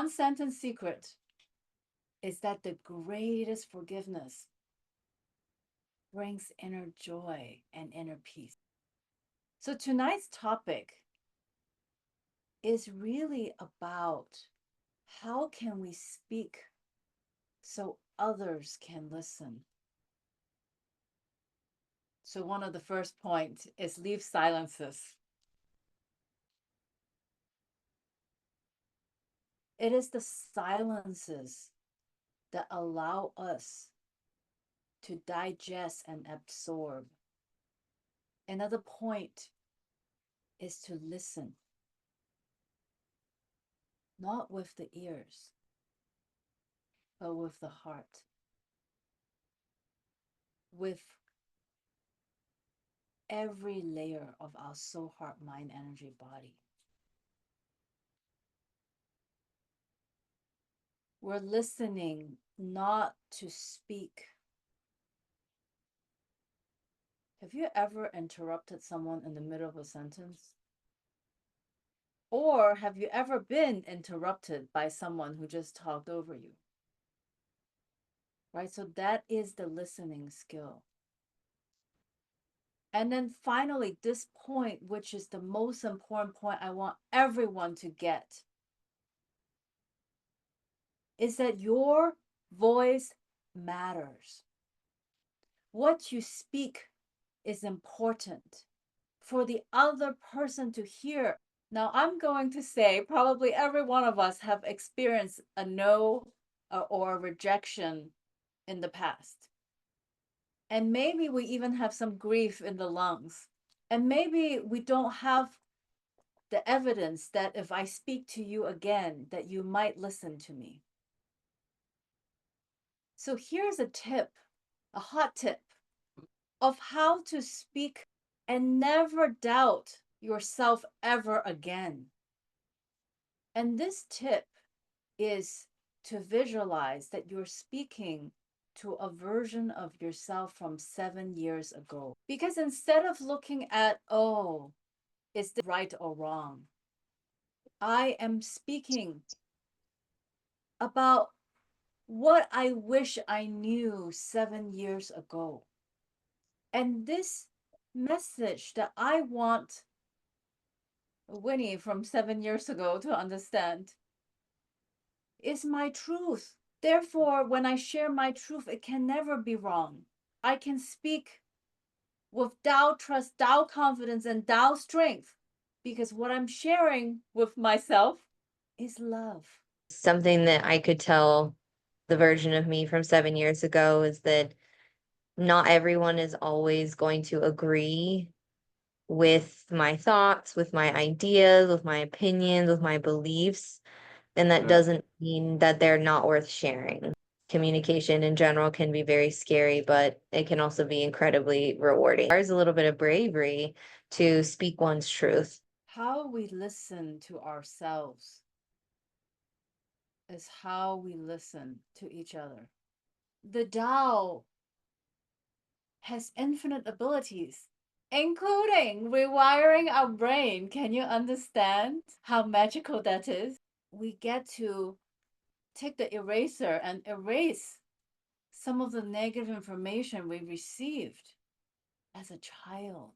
one sentence secret is that the greatest forgiveness brings inner joy and inner peace. So tonight's topic is really about how can we speak so others can listen. So one of the first points is leave silences. It is the silences that allow us to digest and absorb. Another point is to listen, not with the ears, but with the heart, with every layer of our soul, heart, mind, energy, body. We're listening not to speak. Have you ever interrupted someone in the middle of a sentence? Or have you ever been interrupted by someone who just talked over you? Right? So that is the listening skill. And then finally, this point, which is the most important point I want everyone to get, is that your voice matters. What you speak is important for the other person to hear. Now, I'm going to say probably every one of us have experienced a no or a rejection in the past. And maybe we even have some grief in the lungs. And maybe we don't have the evidence that if I speak to you again, that you might listen to me. So here's a tip, a hot tip of how to speak and never doubt yourself ever again. And this tip is to visualize that you're speaking to a version of yourself from 7 years ago. Because instead of looking at, oh, is this right or wrong? I am speaking about what I wish I knew 7 years ago. And this message that I want Winnie from 7 years ago to understand is my truth. Therefore, when I share my truth, it can never be wrong. I can speak with Tao trust, Tao confidence, and Tao strength because what I'm sharing with myself is love. Something that I could tell the version of me from 7 years ago is that not everyone is always going to agree with my thoughts, with my ideas, with my opinions, with my beliefs. And that doesn't mean that they're not worth sharing. Communication in general can be very scary, but it can also be incredibly rewarding. There's a little bit of bravery to speak one's truth. How we listen to ourselves is how we listen to each other. The Tao has infinite abilities, including rewiring our brain. Can you understand how magical that is? We get to take the eraser and erase some of the negative information we received as a child.